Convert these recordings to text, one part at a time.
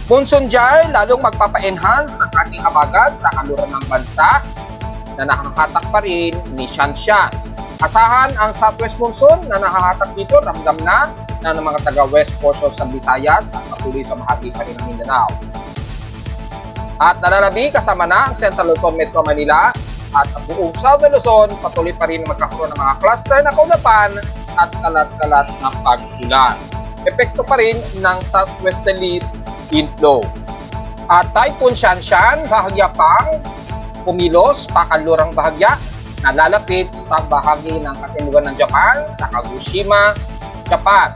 Monsoon jar lalong magpapa-enhance ng ating habagat sa kanluran ng bansa na nakahatak pa rin ni Shanshan. Asahan ang southwest monsoon na nakahatak dito, ramdam na ng mga taga-west portion sa Visayas at patuloy sa bahagi pa rin ng Mindanao. At nalalabi kasama na ang Central Luzon, Metro Manila at ang buong Southern Luzon, patuloy pa rin magkakaroon ng mga cluster na kaulapan at kalat-kalat na pag-ulan. Epekto pa rin ng southwesterlies inflow. At Typhoon Shanshan, bahagya pang pumilos, pakanlurang bahagya na lalapit sa bahagi ng katimugan ng Japan sa Kagoshima, Japan.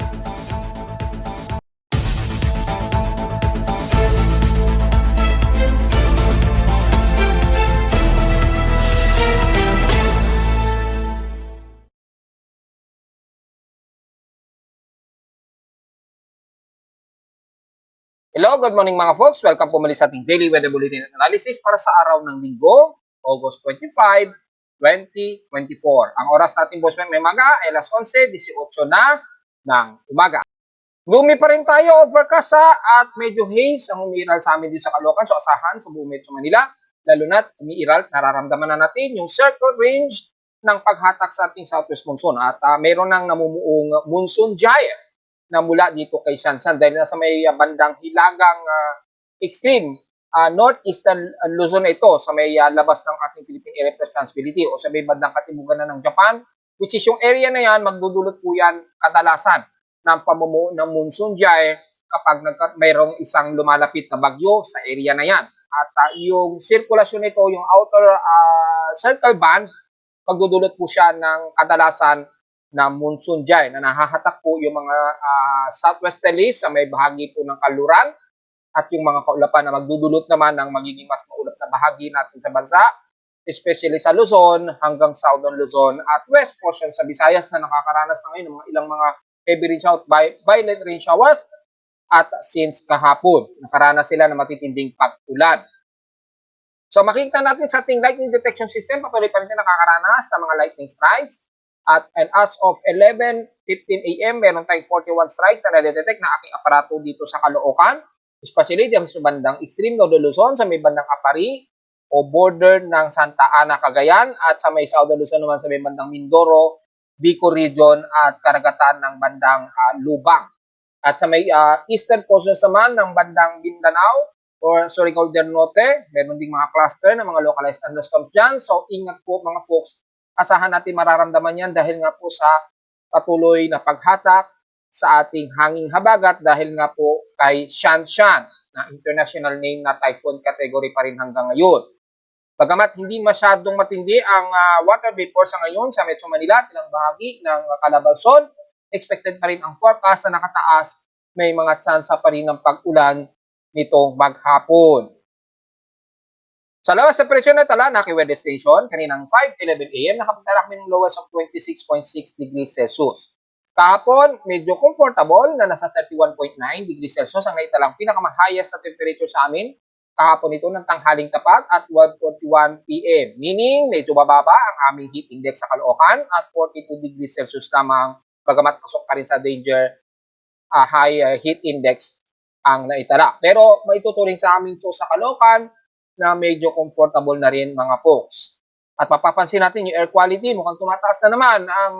Hello, good morning mga folks. Welcome po muli sa ating Daily Weather Bulletin at Analysis para sa araw ng Linggo, August 25, 2024. Ang oras natin boss may maga ay alas 11:18 na ng umaga. Gloomy pa rin tayo, overcast at medyo haze ang umiiral sa amin dito sa Caloocan. So asahan sa buong Metro Manila, lalo na't umiiral, nararamdaman na natin yung circle range ng paghatak sa ating southwest monsoon. At mayroon nang namumuong monsoon gyre na mula dito kay Shanshan dahil nasa may bandang hilagang extreme northeastern Luzon na ito sa may labas ng ating Philippine Area of Responsibility o sa may bandang katimugan na ng Japan, which is yung area na yan, magdudulot po yan kadalasan ng pamumuo ng monsoon gyre kapag mayroong isang lumalapit na bagyo sa area na yan. At yung sirkulasyon nito, yung outer circle band, magdudulot po siya ng kadalasan na monsoon gyre na nahahatak po yung mga southwesterlies sa may bahagi po ng kaluran at yung mga kaulapan na magdudulot naman ng magiging mas maulap na bahagi natin sa bansa, especially sa Luzon hanggang Southern Luzon at west portion sa Visayas na nakakaranas na ngayon ng mga ilang mga heavy rain showers, violent rain showers at since kahapon nakaranas sila ng matitinding pag-ulan. So makikita natin sa ating lightning detection system, patuloy pa rin nakakaranas ng mga lightning strikes. And as of 11:15 AM, meron tayong 41 strikes na na-detect na aking aparato dito sa Caloocan, especially dito sa bandang extreme Northern Luzon, sa may bandang Apari o border ng Santa Ana, Cagayan, at sa may Southern Luzon naman sa may bandang Mindoro, Bicol region at karagatan ng bandang Lubang. At sa may eastern portions naman ng bandang Mindanao or Surigao del Norte, meron ding mga cluster ng mga localized thunderstorms dyan. So ingat po mga folks, asahan natin mararamdaman yan dahil nga po sa patuloy na paghatak sa ating hanging habagat dahil nga po kay Shanshan na international name na typhoon category pa rin hanggang ngayon. Bagamat hindi masyadong matindi ang water vapor sa ngayon sa Metro Manila at ilang bahagi ng Calabarzon, expected pa rin ang forecast na nakataas, may mga tsansa pa rin ng pag-ulan nitong maghapon. Sa lawas sa presyo na tala, naki-weather station, kaninang 5:11 AM, nakapagtala kami ng lowest of 26.6 degrees Celsius. Kahapon, medyo comfortable na nasa 31.9 degrees Celsius ang naitalang pinaka-highest na temperature sa amin. Kahapon ito ng tanghaling tapat at 1:41 PM. Meaning, medyo bababa ang aming heat index sa Caloocan at 42 degrees Celsius lamang, bagamat pasok pa rin sa danger high heat index ang naitala. Pero maituturing sa amin so sa Caloocan, na medyo comfortable na rin mga folks. At mapapansin natin yung air quality, mukhang tumataas na naman ang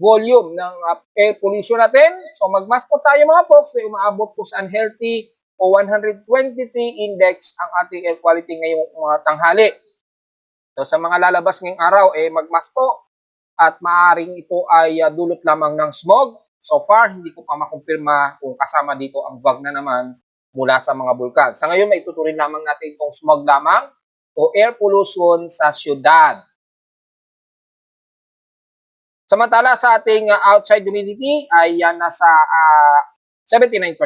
volume ng air pollution natin. So magmask po tayo mga folks na umaabot po sa unhealthy o 123 index ang ating air quality ngayong tanghali. So sa mga lalabas ngayong araw, magmask po at maaaring ito ay dulot lamang ng smog. So far, hindi ko pa makumpirma kung kasama dito ang VAG na naman mula sa mga bulkan. Sa ngayon, may tuturin lamang natin itong smog lamang o air pollution sa syudad. Samantala sa ating outside humidity ay nasa 79%.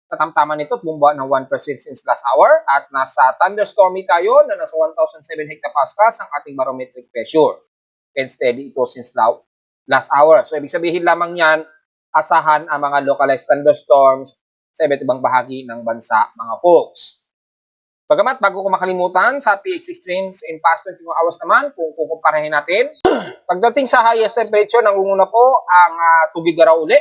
Katamtaman nito, bumaba ng 1% since last hour. At nasa thunderstormy tayo na nasa 1,007 hectopascals ang ating barometric pressure. And steady ito since last hour. So, ibig sabihin lamang yan, asahan ang mga localized thunderstorms sa iba't ibang bahagi ng bansa, mga folks. Bagamat, bago ko makalimutan, sa PX Extremes in past 24 hours naman, kung kukumparahin natin, pagdating sa highest temperature, nangunguna po ang tubig araw uli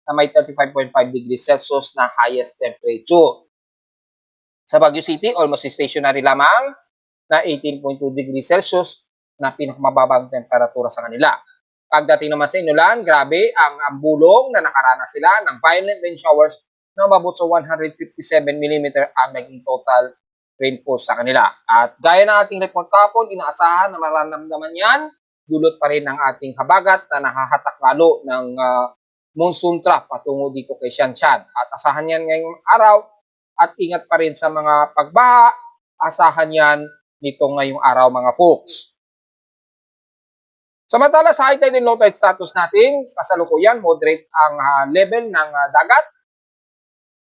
na may 35.5 degrees Celsius na highest temperature. Sa Baguio City, almost stationary lamang na 18.2 degrees Celsius na pinakamababang temperatura sa kanila. Pagdating naman sa Inulan, grabe ang bulong na nakaranas sila ng violent rain showers na umabot sa 157 mm ang naging total rainfall sa kanila. At gaya ng ating report kahapon, inaasahan na mararamdaman yan, dulot pa rin ng ating habagat na nahahatak lalo ng monsoon trough patungo dito kay Shanshan. At asahan yan ngayong araw at ingat pa rin sa mga pagbaha, asahan yan nito ngayong araw mga folks. Samantala sa high tide and low tide status natin, kasalukuyan, moderate ang level ng dagat.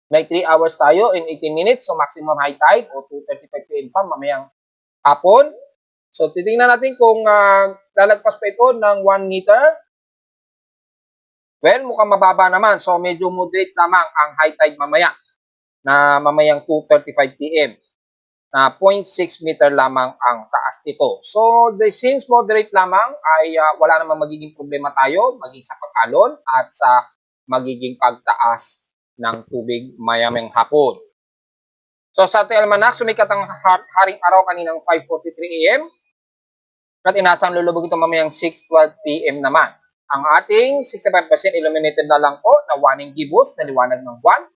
May 3 hours tayo in 18 minutes, so maximum high tide o 2:35 PM pa mamayang hapon. So titingnan natin kung lalagpas pa ito ng 1 meter. Well, mukhang mababa naman, so medyo moderate lamang ang high tide mamaya na mamayang 2:35 PM. Na 0.6 meter lamang ang taas nito. So, since moderate lamang ay wala namang magiging problema tayo maging sa pag-alon at sa magiging pagtaas ng tubig mayamang hapon. So, sa ating almanak, sumikat ang haring araw kaninang 5:43 AM at inasang lulubog ito mamayang 6:12 PM naman. Ang ating 65% illuminated na lang po na warning gibbous na liwanag ng buwan.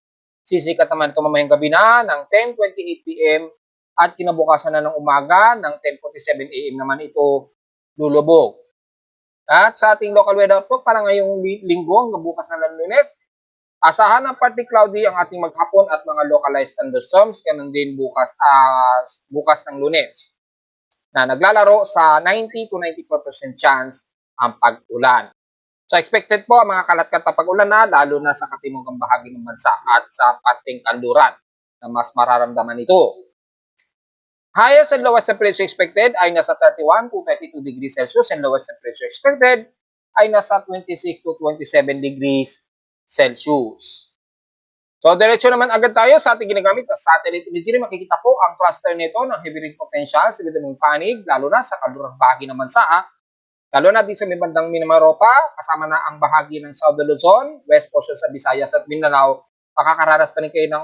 Sisikat naman ito mamayang gabi na ng 10:28 PM at kinabukasan na ng umaga ng 10:47 AM naman ito lulubog. At sa ating local weather outlook para ngayong linggo hanggang bukas na ng Lunes, asahan ng partly cloudy ang ating maghapon at mga localized thunderstorms, ganun din bukas ng Lunes na naglalaro sa 90 to 94% chance ang pag-ulan. So expected po ang mga kalat-kat na pag-ulan na lalo na sa katimugang bahagi ng bansa at sa parting kanluran na mas mararamdaman ito. Highest and lowest temperature expected ay nasa 31 to 32 degrees Celsius and lowest temperature expected ay nasa 26 to 27 degrees Celsius. So, diretso naman agad tayo sa ating ginagamit na satellite imagery. Makikita po ang cluster nito ng heavy rain potential sa Bidaming Panig, lalo na sa kalurang bahagi ng bansa. Lalo na di sa may bandang Minamaropa, kasama na ang bahagi ng South Luzon, west portion sa Visayas at Mindanao. Makakaranas pa rin kayo ng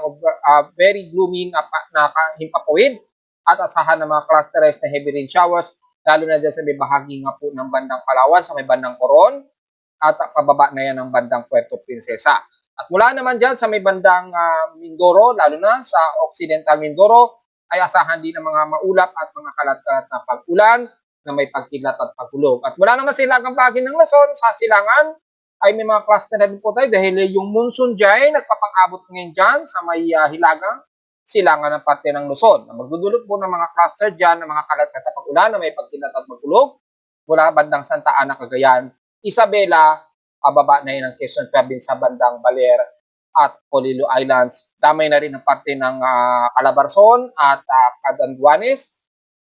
very gloomy na himpapawid at asahan ng mga clusterized na heavy rain showers, lalo na dyan sa may bahagi nga po ng bandang Palawan, sa may bandang Coron, at pababa na yan ng bandang Puerto Princesa. At mula naman dyan sa may bandang Mindoro, lalo na sa Occidental Mindoro, ay asahan din ng mga maulap at mga kalat-kalat na pag-ulan na may pagkilat at pagulog. At mula naman sa ilagang bahagi ng Luzon, sa Silangan, ay may mga cluster na din po tayo dahil yung monsoon dyan, nagpapang-abot ngayon dyan sa may hilagang Silangan ng parte ng Luzon. Na magdudulot po ng mga cluster dyan ng mga kalat-kalat na pag-ulan na may pagkilat at magulog mula bandang Santa Ana, Cagayan, Isabela, pababa na yun ang Quezon Province sa bandang Baler at Polillo Islands. Damay na rin ang parte ng Calabarzon at Catanduanes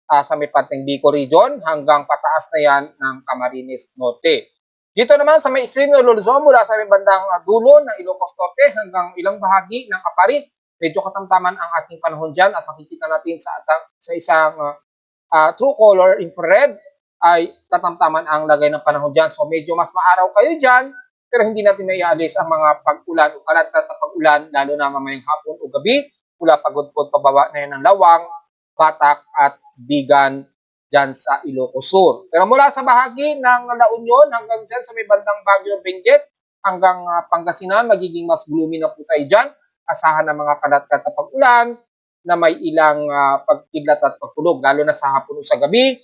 sa may parteng Bico region hanggang pataas na yan ng Camarines Norte. Dito naman sa may extreme ng Luzon mula sa may bandang dulo ng Ilocos Norte hanggang ilang bahagi ng Apari, medyo katamtaman ang ating panahon dyan at makikita natin sa isang true color infrared ay katamtaman ang lagay ng panahon dyan. So medyo mas maaraw kayo dyan pero hindi natin maialis ang mga pag-ulan o kalat-kalat na pag-ulan lalo na mamayang hapon o gabi mula pagudpod pababa na yan ng Lawang, Batak at Bigan dyan sa Ilocos Sur. Pero mula sa bahagi ng La Union hanggang dyan sa may bandang Baguio, Benguet hanggang Pangasinan, magiging mas gloomy na po tayo dyan. Asahan ng mga kalat-kalat na pag-ulan na may ilang pagkidlat at pagkulog, lalo na sa hapon o sa gabi.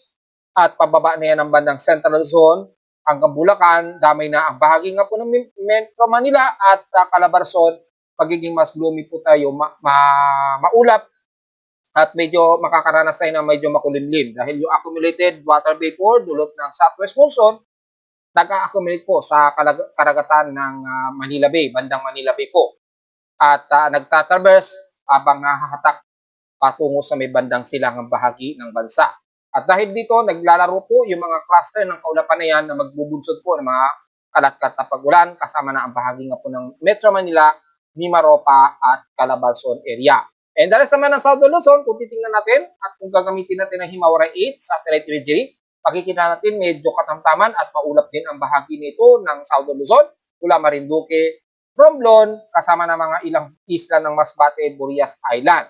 At pababa na yan ang bandang Central Luzon hanggang Bulacan, damay na ang bahagi nga po ng Metro Manila at Calabarzon, magiging mas gloomy po tayo, maulap at medyo makakaranas tayo ng medyo makulimlim dahil yung accumulated water vapor dulot ng southwest monsoon nag-accumulate po sa karagatan ng Manila Bay, bandang Manila Bay po. At nagtatraverse habang nahahatak patungo sa may bandang silangang bahagi ng bansa. At dahil dito, naglalaro po yung mga cluster ng kaulapan na yan na magbubunsod po ng mga kalat-kalat na pag-ulan kasama na ang bahagi nga po ng Metro Manila, Mimaropa at Calabarzon area. And dahil sa naman ng South Luzon, kung titingnan natin at kung gagamitin natin ang Himawari 8 satellite imagery, makikita natin medyo katamtaman at maulap din ang bahagi nito ng South Luzon mula Marinduque Romblon, kasama ng mga ilang isla ng Masbate, Burias Island.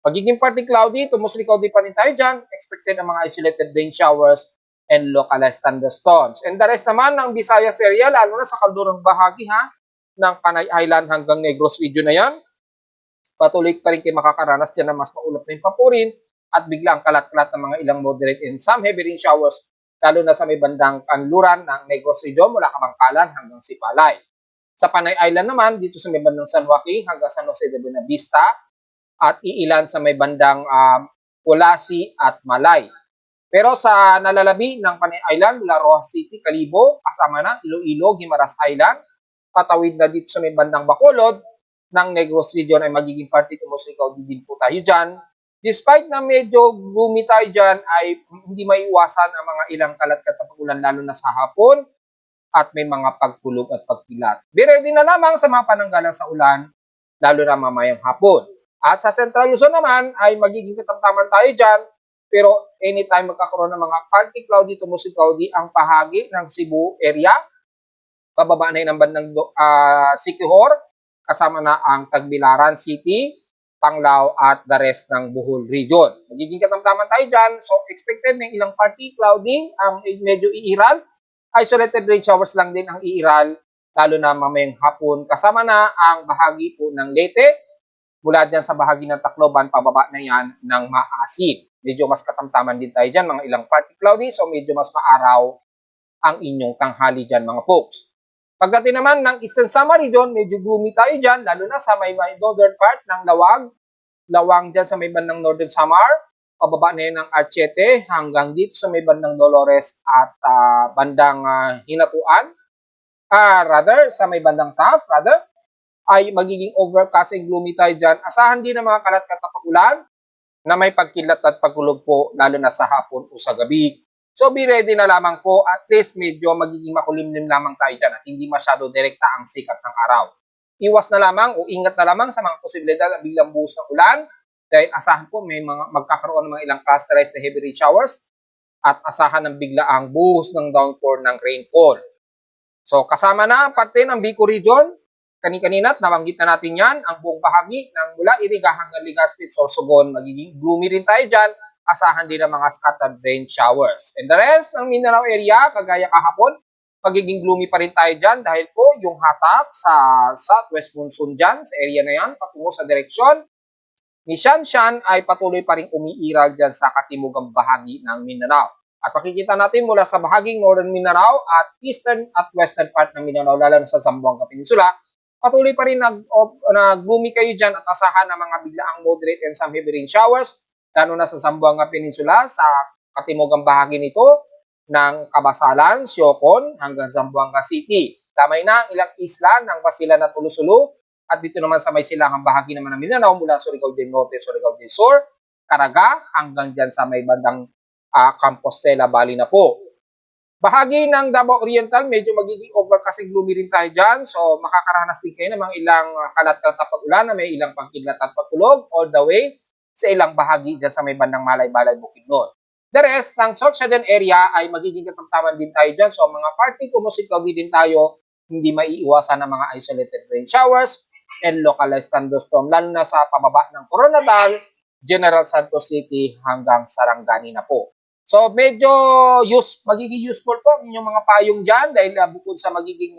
Magiging partly cloudy to mostly cloudy pa rin tayo dyan. Expected ang mga isolated rain showers and localized thunderstorms. And the rest naman ng Visayas area, lalo na sa kaldurang bahagi ng Panay Island hanggang Negros region na yan, patuloy pa rin kayo makakaranas dyan na mas maulap na yung papurin at biglang kalat-kalat ng mga ilang moderate and some heavy rain showers, lalo na sa may bandang kanluran ng Negros region mula Kabangkalan hanggang Sipalay. Sa Panay Island naman, dito sa may bandang San Joaquin hanggang San Jose de Buenavista at iilan sa may bandang Kulasi at Malay. Pero sa nalalabi ng Panay Island, mula Rojas City, Calibo, kasama na Iloilo, Guimaras Island, patawid na dito sa may bandang Bacolod ng Negros region ay magiging partly to mostly cloudy din po tayo dyan. Despite na medyo gloomy tayo dyan, ay hindi maiiwasan ang mga ilang kalat-kalat ulan lalo na sa hapon at may mga pagkulog at pagkilat. Be ready na lamang sa mga pananggalang sa ulan, lalo na mamayang hapon. At sa Central Luzon naman ay magiging katamtaman tayo dyan, pero anytime magkakaroon ng mga partly cloudy to mostly cloudy ang bahagi ng Cebu area, pababa na yun ang bandang Siquijor, kasama na ang Tagbilaran City, Panglao at the rest ng Bohol region. Magiging katamtaman tayo dyan. So, expected ng ilang partly cloudy, ang medyo iiral. Isolated rain showers lang din ang iiral, lalo na mamayang hapon. Kasama na ang bahagi po ng Leyte, mula dyan sa bahagi ng Tacloban, pababa na yan ng Maasin. Medyo mas katamtaman din tayo dyan, mga ilang partly cloudy. So, medyo mas maaraw ang inyong tanghali dyan, mga folks. Pagdating naman ng Eastern Samar region, medyo gloomy tayo dyan, lalo na sa may northern part ng Lawang dyan sa may bandang Northern Samar, pababa na yun ng Archete hanggang dito sa may bandang Dolores at bandang Hinatuan, sa may bandang Taft, ay magiging overcast and gloomy tayo dyan. Asahan din ng mga kalat-kalat ulan na may pagkilat at pagkulog po, lalo na sa hapon o sa gabi. So, be ready na lamang po. At least, medyo magiging makulimlim lamang tayo dyan at hindi masyado direkta ang sikat ng araw. Iwas na lamang o ingat na lamang sa mga posibilidad na biglang buhos ng ulan dahil asahan po may mga magkakaroon ng mga ilang clusterized na heavy rain showers at asahan ng biglaang buhos ng downpour ng rainfall. So, kasama na parte ng Bicol region. Kanina-kanina, nabanggit na natin yan, ang buong bahagi ng mula Iriga hanggang Legazpi, Sorsogon, magiging gloomy rin tayo dyan. Asahan din ang mga scattered rain showers. And the rest ng Mindanao area, kagaya kahapon, magiging gloomy pa rin tayo dyan dahil po yung hatak sa southwest monsoon dyan, sa area na yan, patungo sa direksyon ni Shanshan ay patuloy pa rin umiiral dyan sa katimugang bahagi ng Mindanao. At makikita natin mula sa bahaging northern Mindanao at eastern at western part ng Mindanao, lalo na sa Zamboanga Peninsula, patuloy pa rin nag-gloomy kayo dyan at asahan ng mga biglaang moderate and some heavy rain showers, lalo na sa Zamboanga Peninsula, sa katimugang bahagi nito ng Kabasalan, Siocon, hanggang Zamboanga City. Tamay na ilang isla ng Basilan at Ulusulu, at dito naman sa may silangang bahagi naman ng Mindanao mula Surigao del Norte, Surigao del Sur, Caraga, hanggang dyan sa may bandang Compostela Valley na po. Bahagi ng Davao Oriental, medyo magiging overcast and gloomy rin tayo dyan. So, makakaranas din kayo ng mga ilang kalat-kalat na pag-ulan na may ilang pagkidlat at pagkulog all the way sa ilang bahagi dyan sa may bandang Malay-Balay, Bukidnon. The rest ng South Southern area ay magiging katamtaman din tayo dyan. So, mga partly to mostly cloudy din tayo, hindi maiiwasan ng mga isolated rain showers and localized thunderstorm, lalo na sa pababa ng Coronadal, General Santos City hanggang Sarangani na po. So, medyo magiging useful po ang inyong mga payong dyan dahil bukod sa magiging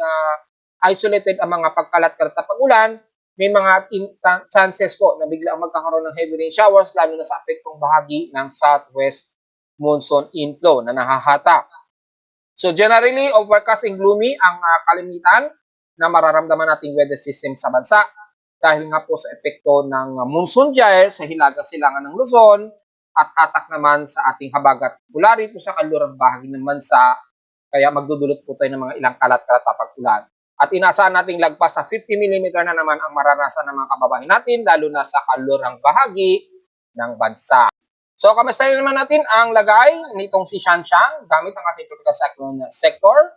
isolated ang mga pagkalat-kalat na pag-ulan, may mga chances po na biglang magkakaroon ng heavy rain showers lalo na sa apektong bahagi ng southwest monsoon inflow na nahahatak. So, generally, overcast and gloomy ang kalimitan na mararamdaman nating weather system sa bansa dahil nga po sa epekto ng monsoon gyre sa hilagang silangan ng Luzon at hatak naman sa ating habagat mula rito sa kanlurang bahagi ng bansa, kaya magdudulot po tayo ng mga ilang kalat-kalat na pag-ulan. At inaasahan nating lagpas sa 50 mm na naman ang maranasan ng mga kababayan natin, lalo na sa kanlurang bahagi ng bansa. So, kamustahin naman natin ang lagay nitong si Shanshan gamit ang ating tropical cyclone sector.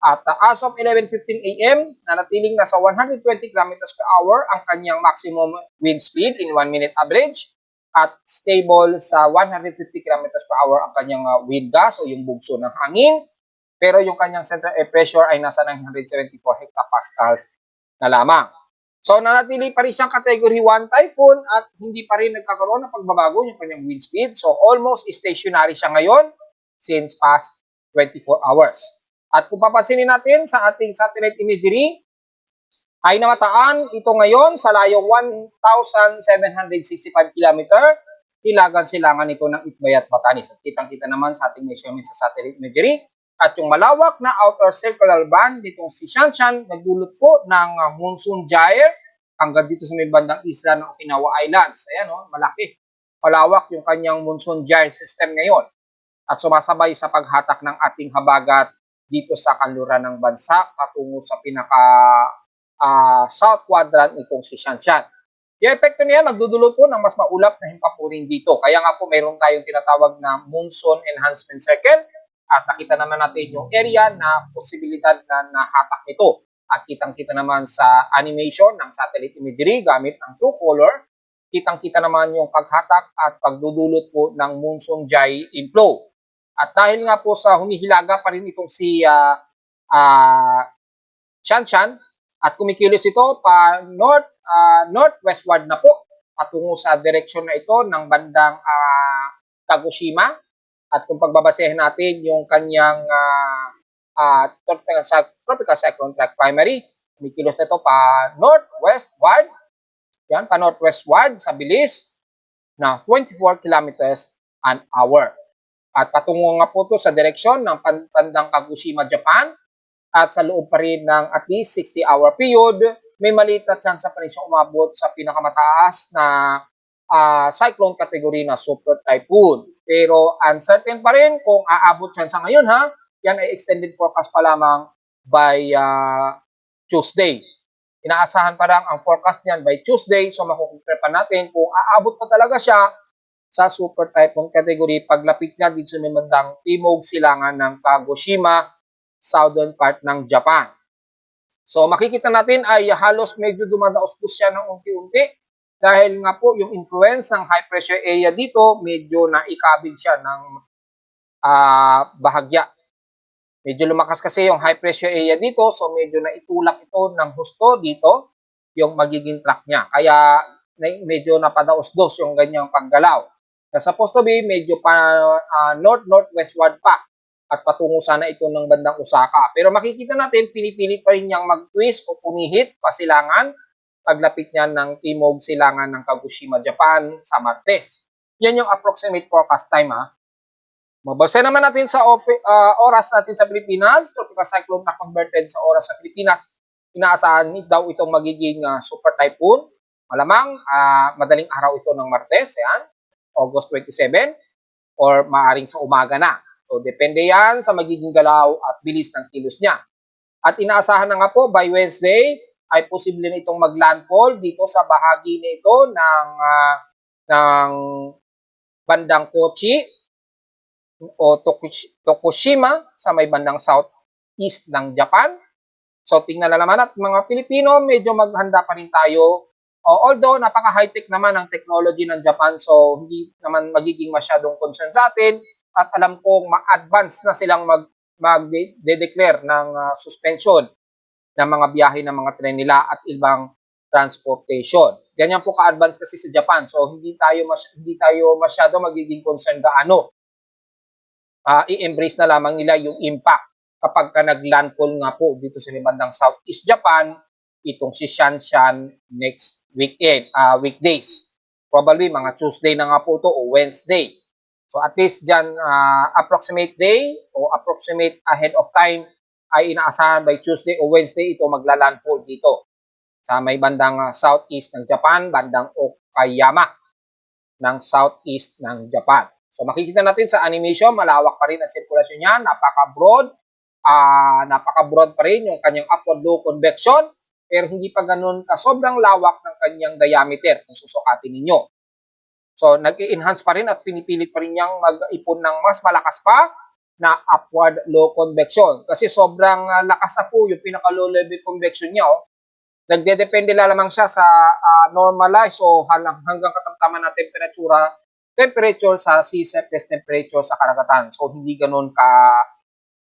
At as of 11:15 AM, nanatiling nasa 120 km per hour ang kanyang maximum wind speed in 1 minute average at stable sa 150 km per hour ang kanyang wind gust o yung bugso ng hangin. Pero yung kanyang central air pressure ay nasa 974 hectopascals na lamang. So, nanatili pa rin siyang Category 1 typhoon at hindi pa rin nagkakaroon ng pagbabago yung kanyang wind speed. So, almost stationary siya ngayon since past 24 hours. At kung papansinin natin sa ating satellite imagery, ay namataan ito ngayon sa layong 1,765 km. Hilagan silangan ito ng Itbay at Batanes. At kitang-kita naman sa ating measurement sa satellite imagery. At yung malawak na outer circular band nitong si Shanshan nagdulot po ng monsoon gyre hanggang dito sa may bandang isla ng Okinawa Islands. Ayan o, malaki. Malawak yung kanyang monsoon gyre system ngayon. At sumasabay sa paghatak ng ating habagat dito sa kanluran ng bansa patungo sa pinaka south quadrant nitong si Shanshan. Yung epekto niya, magdudulot po ng mas maulap na himpapurin dito. Kaya nga po, mayroon tayong tinatawag na monsoon enhancement circle. At nakita naman natin yung area na posibilidad na nahatak nito. At kitang-kita naman sa animation ng satellite imagery gamit ng true color. Kitang-kita naman yung paghatak at pagdudulot po ng monsoon gyre inflow. At dahil nga po sa humihilaga pa rin itong si Shanshan, at kumikilos ito pa northwestward na po patungo sa direksyon na ito ng bandang Kagoshima. At kung pagbabasehin natin yung kanyang tropical cyclone track primary, kumikilos ito pa northwestward, yan, pa northwestward sa bilis na 24 kilometers an hour. At patungo nga po ito sa direksyon ng bandang Kagoshima, Japan. At sa loob pa rin ng at least 60-hour period, may maliit na chance pa rin siyang umabot sa pinakamataas na cyclone category na super typhoon. Pero uncertain pa rin kung aabot siya sa ngayon ha. Yan ay extended forecast pa lamang by Tuesday. Inaasahan pa lang ang forecast niyan by Tuesday. So makukumpare pa natin kung aabot pa talaga siya sa super typhoon category paglapit niya dito sa may bandang timog silangan ng Kagoshima, southern part ng Japan. So makikita natin ay halos medyo dumadaos-dos siya ng unti-unti dahil nga po yung influence ng high pressure area dito medyo naikabig siya ng bahagya. Medyo lumakas kasi yung high pressure area dito so medyo naitulak ito ng husto dito yung magiging track niya. Kaya medyo napadaos-dos yung ganyang paggalaw. Supposed to be medyo pa north-northwestward pa at patungo sana ito ng bandang Osaka. Pero makikita natin, pinipilit pa rin niyang mag-twist o pumihit pasilangan paglapit niya ng timog silangan ng Kagoshima, Japan sa Martes. Yan yung approximate forecast time ha. Mabasa naman natin sa oras natin sa Pilipinas. Tropical cyclone na converted sa oras sa Pilipinas. Inaasahan daw itong magiging super typhoon. Malamang madaling araw ito ng Martes, yan, August 27 or maaring sa umaga na. So, depende yan sa magiging galaw at bilis ng kilos niya. At inaasahan na nga po, by Wednesday, ay posible na itong maglandfall dito sa bahagi na ito ng bandang Kochi o Tokushima sa may bandang southeast ng Japan. So, tingnan na naman at mga Pilipino, medyo maghanda pa rin tayo. Although, napaka-high-tech naman ang technology ng Japan, so hindi naman magiging masyadong concern sa atin. At alam kong ma-advance na silang mag-declare ng suspension ng mga biyahe ng mga tren nila at ibang transportation. Ganyan po ka-advance kasi sa Japan. So hindi tayo masyado magiging concern gaano. I-embrace na lamang nila yung impact kapag nag-landfall nga po dito sa bandang Southeast Japan itong si Shanshan next weekdays. Probably mga Tuesday na nga po ito o Wednesday. So at least dyan, approximate day o approximate ahead of time ay inaasahan by Tuesday o Wednesday ito maglalandfall dito sa may bandang southeast ng Japan, bandang Okayama ng southeast ng Japan. So makikita natin sa animation, malawak pa rin ang sirkulasyon niya, napaka-broad pa rin yung kanyang upward low convection, pero hindi pa ganun sobrang lawak ng kanyang diameter kung susukatin ninyo. So, nag-i-enhance pa rin at pinipilit pa rin niyang mag-ipon ng mas malakas pa na upward low convection. Kasi sobrang lakas na po yung pinaka-low level convection niya. Nagdedepende lamang siya sa normalized o hanggang katamtaman na temperature sa sea surface temperature sa karagatan. So, hindi ganun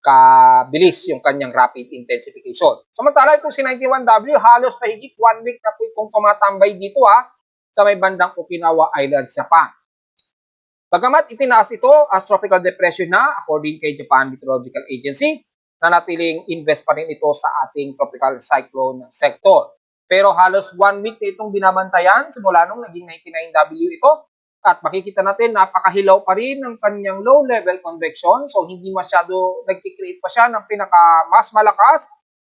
kabilis yung kanyang rapid intensification. Samantala itong si 91W, halos mahigit 1 week na po itong tumatambay dito sa may bandang Okinawa Island, Japan. Bagamat itinaas ito as tropical depression na according kay Japan Meteorological Agency, nanatiling invest pa rin ito sa ating tropical cyclone sector. Pero halos 1 week na itong binabantayan simula nung naging 99W ito. At makikita natin, napakahilaw pa rin ng kanyang low-level convection. So, hindi masyado nag-create pa siya ng mas malakas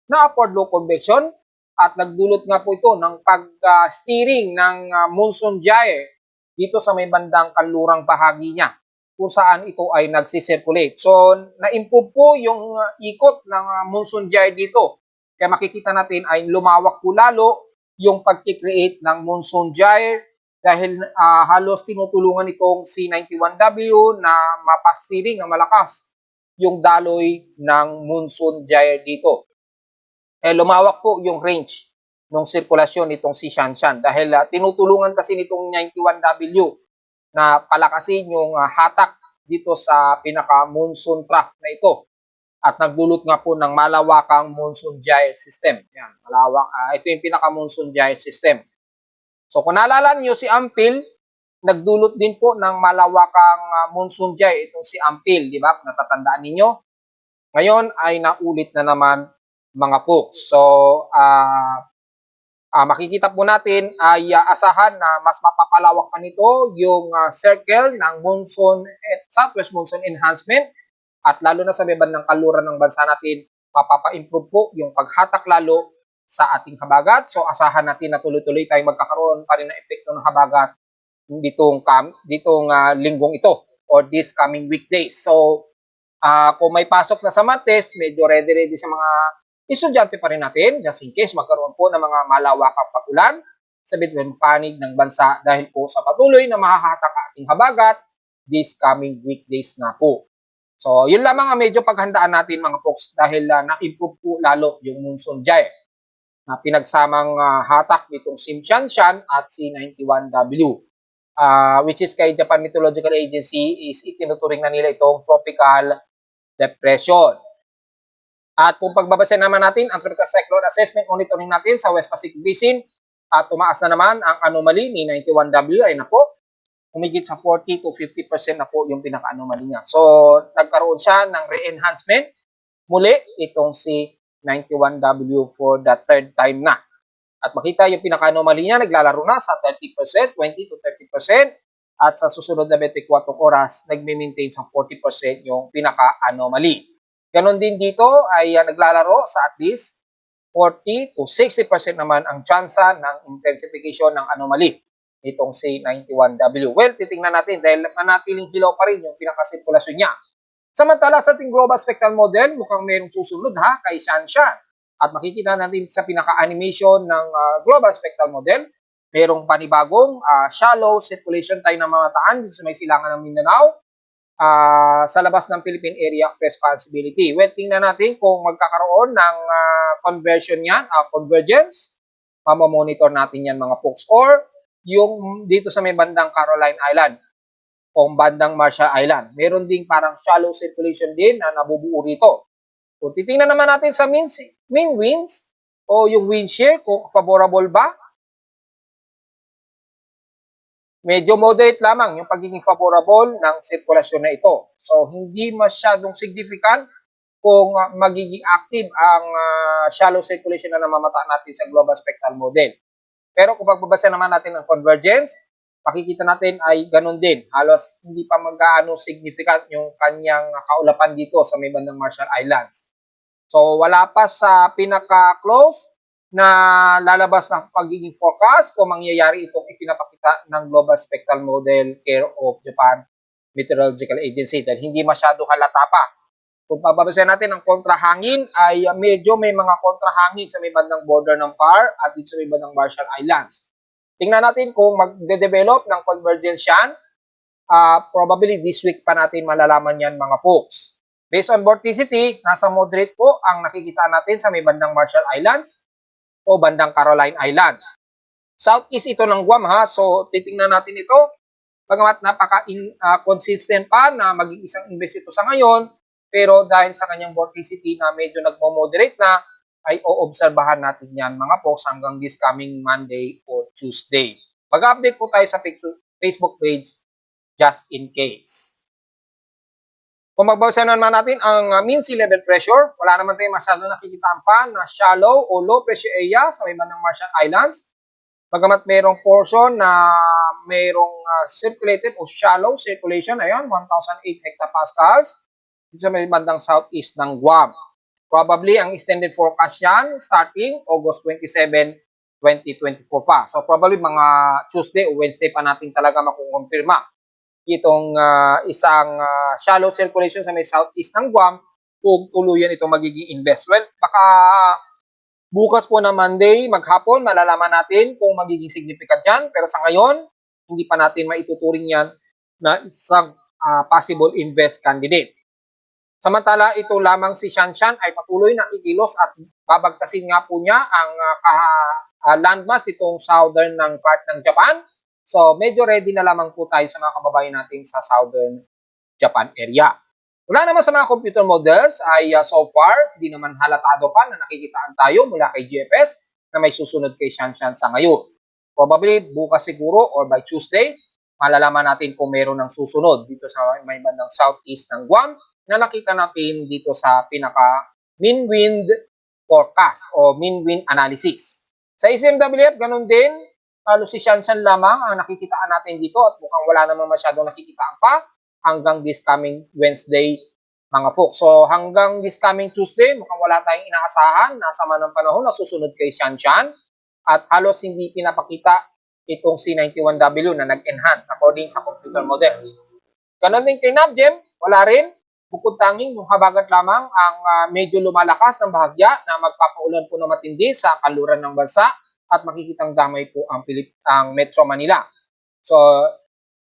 na upward low convection. At nagdulot nga po ito ng pag-steering ng monsoon gyre dito sa may bandang kanlurang bahagi niya kung saan ito ay nagsisirculate. So, na-improve po yung ikot ng monsoon gyre dito. Kaya makikita natin ay lumawak po lalo yung pag-create ng monsoon gyre dahil halos tinutulungan itong C91W na mapasiring ng malakas yung daloy ng monsoon gyre dito. Lumawak po yung range ng sirkulasyon nitong si Shanshan dahil tinutulungan kasi nitong 91W na palakasin yung hatak dito sa pinaka-monsoon trough na ito. At nagdulot nga po ng malawakang monsoon gyre system. Yan, ito yung pinaka-monsoon gyre system. So kung naalala niyo si Ampil, nagdulot din po ng malawakang monsoon gyre itong si Ampil, di ba? Natatandaan ninyo? Ngayon ay naulit na naman mga folks. So makikita po natin ay asahan na mas mapapalawak pa nito yung circle ng southwest monsoon enhancement at lalo na sa may bandang kaluran ng bansa natin, mapapa-improve po yung paghatak lalo sa ating habagat. So asahan natin na tuloy-tuloy tayong magkakaroon pa rin ng epekto ng habagat ditong linggong ito or this coming weekdays. So kung may pasok na sa Martes, medyo ready sa mga estudyante pa rin natin just in case magkaroon po ng mga malawakang pag-ulan sa bituin panig ng bansa dahil po sa patuloy na mahahatak ating habagat this coming weekdays na po. So yun lamang ang medyo paghandaan natin mga folks dahil na-improve po lalo yung monsoon gyre na pinagsamang hatak nitong si Shanshan at si 91W. Which is kay Japan Meteorological Agency is itinuturing na nila itong tropical depression. At kung pagbabasa naman natin ang tropical cyclone assessment monitoring natin sa West Pacific Basin, tumaas na naman ang anomaly ni 91W ay na po, humigit sa 40 to 50% na po yung pinaka-anomaly niya. So, nagkaroon siya ng re-enhancement muli itong si 91W for the third time na. At makita yung pinaka-anomaly niya, naglalaro na sa 30%, 20 to 30%. At sa susunod na 24 oras, nagme-maintain sa 40% yung pinaka-anomaly. Ganon din dito ay naglalaro sa at least 40 to 60% naman ang tsansa ng intensification ng anomaly itong si 91W. Well, titingnan natin dahil manatiling hilaw pa rin yung pinakasirkulasyon niya. Samantala sa ating global spectral model, mukhang mayroong susunod kay Shanshan. At makikita natin sa pinaka-animation ng global spectral model, mayroong panibagong shallow circulation tayo na mamataan dito sa may silangan ng Mindanao sa labas ng Philippine Area of Responsibility. Well, tingnan natin kung magkakaroon ng conversion yan, convergence. Mamamonitor natin yan mga folks. Or yung dito sa may bandang Caroline Island o bandang Marshall Island. Meron ding parang shallow circulation din na nabubuo rito. Kung titingnan naman natin sa mean winds o yung wind shear, kung favorable ba, medyo moderate lamang yung pagiging favorable ng sirkulasyon na ito. So, hindi masyadong significant kung magiging active ang shallow circulation na namamataan natin sa global spectral model. Pero kung pagbabasa naman natin ang convergence, makikita natin ay ganun din. Halos hindi pa mag-aano significant yung kanyang kaulapan dito sa may bandang Marshall Islands. So, wala pa sa pinaka-close na lalabas ng pagiging forecast kung mangyayari itong ipinapakita ng Global Spectral Model care of Japan Meteorological Agency dahil hindi masyado halata pa. Kung pababasahin natin ang kontrahangin ay medyo may mga kontrahangin sa may bandang border ng PAR at dito sa may bandang Marshall Islands. Tingnan natin kung magde-develop ng convergence yan. Probably this week pa natin malalaman yan mga folks. Based on vorticity, nasa moderate po ang nakikita natin sa may bandang Marshall Islands o bandang Caroline Islands. Southeast ito ng Guam so titingnan natin ito. Bagamat napaka-consistent pa na maging isang invest ito sa ngayon, Pero dahil sa kanyang vorticity na medyo nagmo-moderate na, ay oobserbahan natin yan mga folks hanggang this coming Monday or Tuesday. Mag-update po tayo sa Facebook page just in case. Kung magbabasa naman natin ang mean sea level pressure, wala naman tayo masyado nakikitaan pa na shallow o low pressure area sa may bandang Marshall Islands. Bagamat mayroong portion na mayroong circulated o shallow circulation, ayan, 1,008 hectopascals dito sa may bandang southeast ng Guam. Probably ang extended forecast yan starting August 27, 2024 pa. So probably mga Tuesday o Wednesday pa natin talaga makukumpirma itong isang shallow circulation sa may southeast ng Guam kung tuluyan itong magiging invest. Well, baka bukas po na Monday, maghapon, malalaman natin kung magiging significant yan. Pero sa ngayon, hindi pa natin maituturing yan na isang possible invest candidate. Samantala, ito lamang si Shanshan ay patuloy na kikilos at babagtasin nga po niya ang landmass itong southern ng part ng Japan. So, medyo ready na lamang po tayo sa mga kababayan natin sa southern Japan area. Wala naman sa mga computer models ay so far, hindi naman halatado pa na nakikitaan tayo mula kay GFS na may susunod kay Shanshan sa ngayon. Probably bukas siguro or by Tuesday, malalaman natin kung meron ng susunod dito sa may bandang southeast ng Guam na nakita natin dito sa pinaka mean wind forecast o mean wind analysis. Sa SMWF, ganun din, halos si Shanshan lamang ang nakikitaan natin dito at mukhang wala namang masyadong nakikitaan pa hanggang this coming Wednesday, mga folks. So hanggang this coming Tuesday, mukhang wala tayong inaasahan na sama ng panahon na susunod kay Shanshan at halos hindi pinapakita itong C91W na nag-enhance according sa computer models. Ganon din kay NavGem, wala rin. Bukod tanging yung habagat lamang ang medyo lumalakas ng bahagya na magpapaulan po na matindi sa kanluran ng bansa at makikitang damay po ang Metro Manila. So,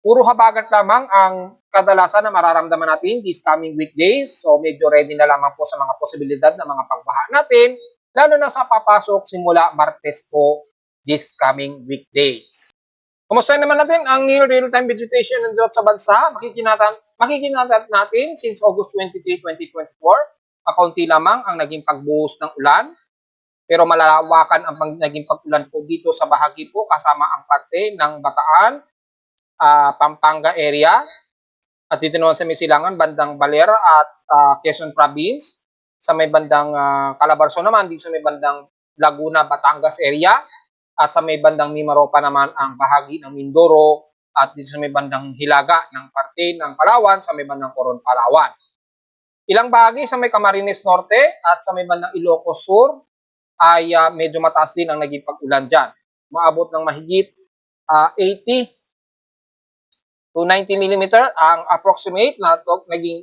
puro habagat lamang ang kadalasan na mararamdaman natin these coming weekdays. So, medyo ready na lamang po sa mga posibilidad ng mga pagbaha natin, lalo na sa papasok simula Martes po this coming weekdays. Kumusta naman natin ang near real-time vegetation and drought sa bansa? Makikinatan natin since August 23, 2024. Kaunti lamang ang naging pagbuhos ng ulan. Pero malalawakan ang naging pag-ulan po dito sa bahagi po kasama ang parte ng Bataan, Pampanga area. At dito naman sa may silangan, bandang Baler at Quezon Province. Sa may bandang Calabarzon naman, dito sa may bandang Laguna, Batangas area. At sa may bandang Mimaropa naman ang bahagi ng Mindoro at dito sa may bandang Hilaga ng parte ng Palawan sa may bandang Coron, Palawan. Ilang bahagi sa may Camarines Norte at sa may bandang Ilocos Sur ay medyo mataas din ang naging pag-ulan dyan. Maabot ng mahigit 80 to 90 mm ang approximate na naging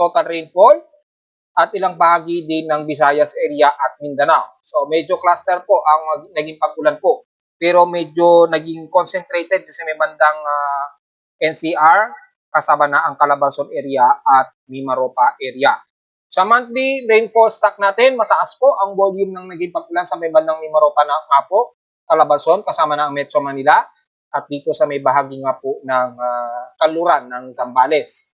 total rainfall at ilang bahagi din ng Visayas area at Mindanao. So medyo cluster po ang naging pag-ulan po. Pero medyo naging concentrated sa may bandang NCR, kasama na ang Calabarzon area at Mimaropa area. Sa monthly rainfall stock natin, mataas po ang volume ng naging pag-ulan sa may bandang Mimaropa na nga po, Calabarzon, kasama na ang Metro Manila at dito sa may bahagi nga po ng kanluran ng Zambales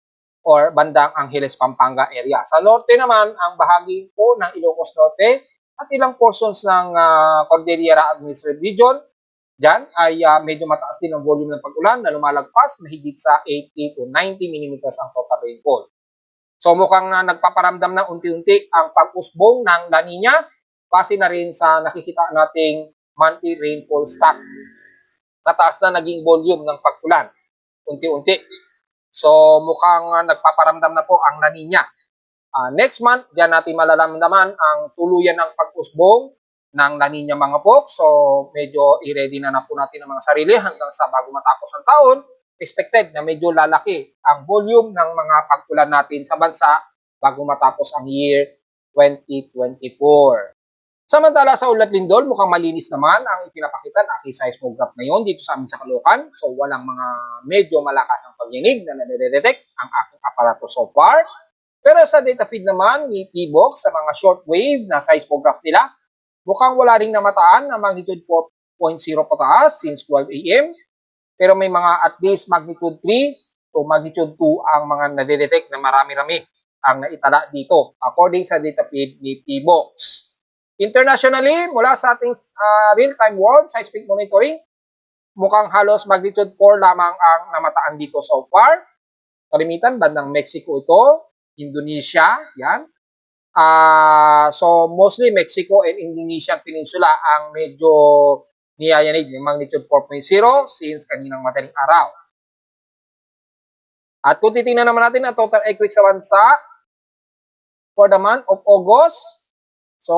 or bandang Angeles, Pampanga area. Sa norte naman, ang bahagi po ng Ilocos Norte at ilang portions ng Cordillera Administrative Region, dyan ay medyo mataas din ang volume ng pag-ulan na lumalagpas mahigit sa 80 to 90 mm ang total rainfall. So mukhang nagpaparamdam na unti-unti ang pag-usbong ng La Nina, base na rin sa nakikita nating monthly rainfall stock. Mataas na naging volume ng pag-ulan, unti-unti. So mukhang nagpaparamdam na po ang La Nina. Next month, diyan natin malalamdaman ang tuluyan ng pag-usbong ng La Nina mga folks. So medyo i-ready na po natin ang mga sarili hanggang sa bago matapos ang taon. Expected na medyo lalaki ang volume ng mga pag-ulan natin sa bansa bago matapos ang year 2024. Samantala sa Ulat Lindol, mukhang malinis naman ang ipinapakita ng aking seismograph ngayon dito sa amin sa Caloocan. So walang mga medyo malakas ang pagyinig na nade-detect ang aking aparato so far. Pero sa data feed naman ni P-Box sa mga shortwave na seismograph nila, mukhang wala ring namataan na magnitude 4.0 pataas since 12 AM. Pero may mga at least magnitude 3 o magnitude 2 ang mga nade-detect na marami-rami ang naitala dito according sa data feed ni PBOX. Internationally, mula sa ating real-time world seismic monitoring, mukhang halos magnitude 4 lamang ang namataan dito so far. Kalimitan, bandang Mexico ito, Indonesia, yan. So, mostly Mexico and Indonesian Peninsula ang medyo niyayanig ng magnitude 4.0 since kaninang madaling araw. At kung titingnan naman natin ang total earthquake sa bansa for the month of August, so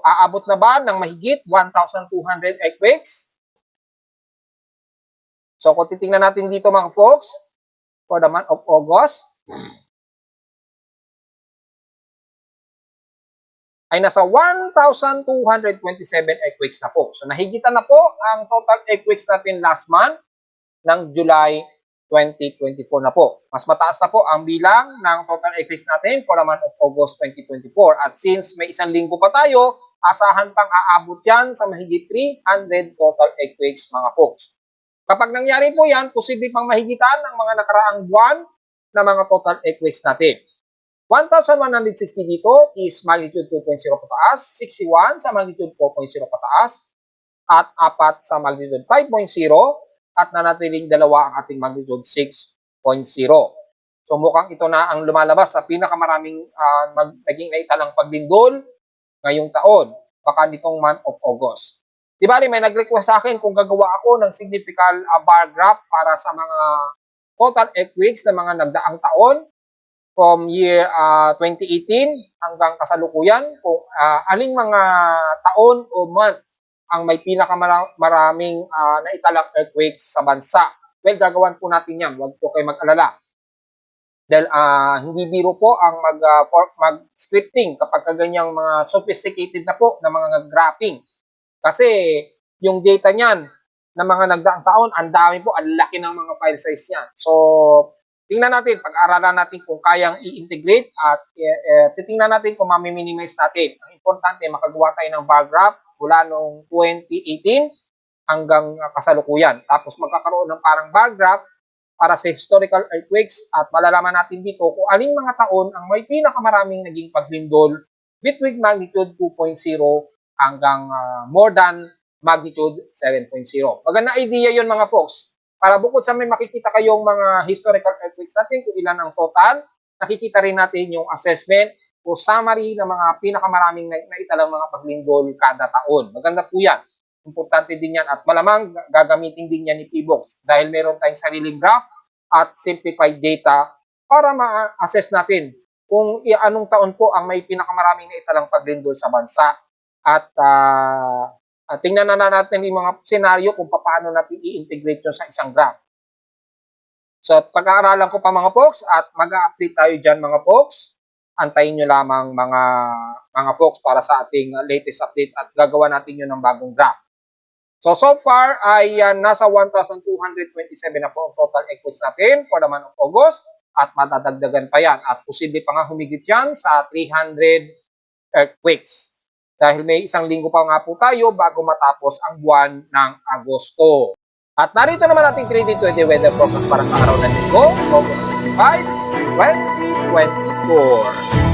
aabot na ba ng mahigit 1,200 earthquakes? So kung titingnan natin dito mga folks, for the month of August, ay nasa 1,227 earthquakes na po. So nahigitan na po ang total earthquakes natin last month ng July 2024 na po. Mas mataas na po ang bilang ng total earthquakes natin for the month of August 2024. At since may isang linggo pa tayo, asahan pang aabot yan sa mahigit 300 total earthquakes mga folks. Kapag nangyari po yan, posible pang mahigitan ng mga nakaraang buwan na mga total earthquakes natin. 1,160 dito is magnitude 2.0 pataas, 61 sa magnitude 4.0 pataas, at 4 sa magnitude 5.0, at nanatiling 2 ang ating magnitude 6.0. So mukhang ito na ang lumalabas sa pinakamaraming naging naitalang paglindol ngayong taon, baka nitong month of August. Di ba, may nag-request sa akin kung gagawa ako ng significant bar graph para sa mga total earthquakes na mga nagdaang taon from year 2018 hanggang kasalukuyan, kung aling mga taon o month ang may pinakamaraming naitalang earthquakes sa bansa. Well, gagawan po natin yan. Huwag po kayo mag-alala. Dahil hindi biro po ang mag-scripting kapag kaganyang mga sophisticated na po na mga graphing. Kasi yung data niyan na mga nagdaang taon, ang dami po, ang laki ng mga file size niyan. So, tingnan natin, pag-aralan natin kung kayang i-integrate at titingnan natin kung mami-minimize natin. Ang importante, makagawa tayo ng bar graph mula noong 2018 hanggang kasalukuyan. Tapos magkakaroon ng parang bar graph para sa historical earthquakes at malalaman natin dito kung aling mga taon ang may pinakamaraming naging paglindol between magnitude 2.0 hanggang more than magnitude 7.0. Maganda idea yon mga folks. Para bukod sa may makikita kayong mga historical earthquakes natin kung ilan ang total, nakikita rin natin yung assessment o summary ng mga pinakamaraming naitalang mga paglindol kada taon. Maganda po yan. Importante din yan at malamang gagamitin din yan ni PBOX dahil meron tayong sariling graph at simplified data para ma-assess natin kung anong taon po ang may pinakamaraming naitalang paglindol sa bansa. At tingnan na natin yung mga senaryo kung paano natin i-integrate yun sa isang graph. So, pag-aaralan ko pa mga folks at mag-update tayo dyan mga folks. Antayin nyo lamang mga folks para sa ating latest update at gagawa natin yun ng bagong graph. So far ay nasa 1,227 na po ang total earthquakes natin for the month of August at madadagdagan pa yan at posible pa nga humigit yan sa 300 earthquakes. Dahil may isang linggo pa nga po tayo bago matapos ang buwan ng Agosto. At narito naman ating 3D20 weather forecast para sa araw ng linggo, August 25, 2024.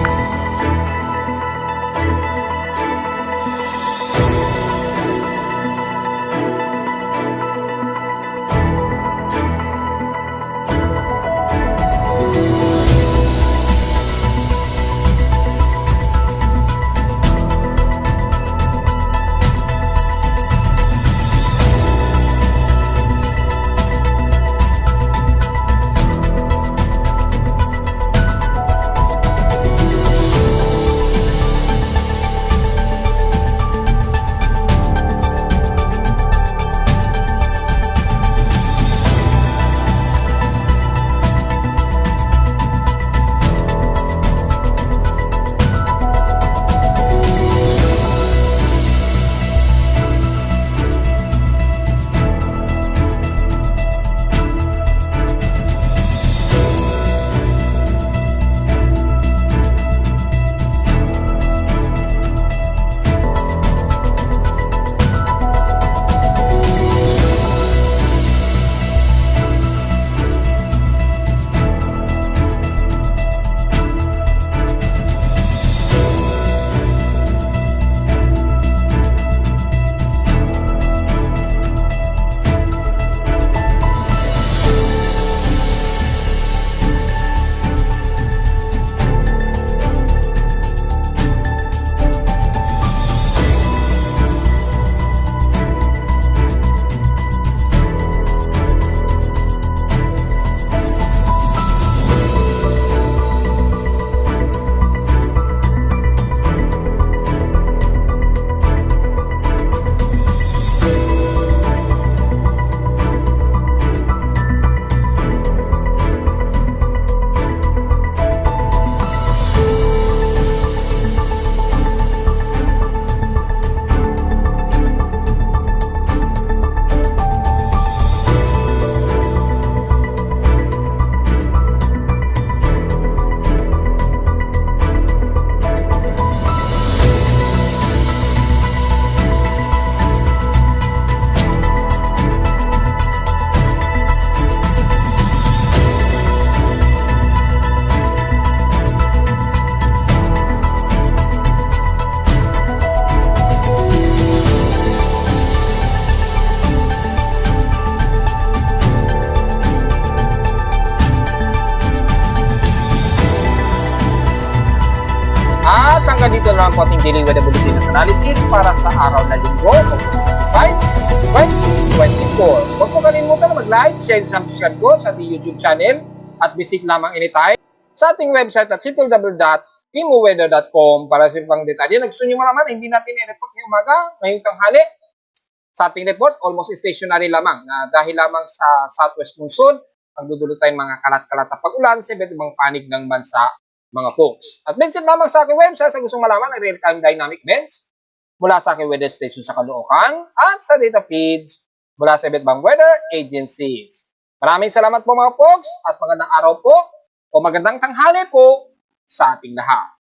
dito na lang po ating daily weather bulletin at analysis para sa araw na linggo, August 25, 2024. Huwag po kalimutan na mag-like, share, and subscribe po sa ating YouTube channel at visit lamang anytime sa ating website at www.pimoweather.com para sa pang detalye. Gusto nyo malaman, hindi natin i-report ngayong umaga, ngayong tanghali. Sa ating report, almost stationary lamang na dahil lamang sa southwest monsoon, magdudulot tayong mga kalat-kalat na pag-ulan sa iba't ibang panig ng bansa, mga folks. At visit lamang sa aking website sa gustong malaman ang real-time dynamic events mula sa aking weather station sa Caloocan at sa data feeds mula sa iba't ibang weather agencies. Maraming salamat po mga folks at magandang araw po o magandang tanghali po sa ating lahat.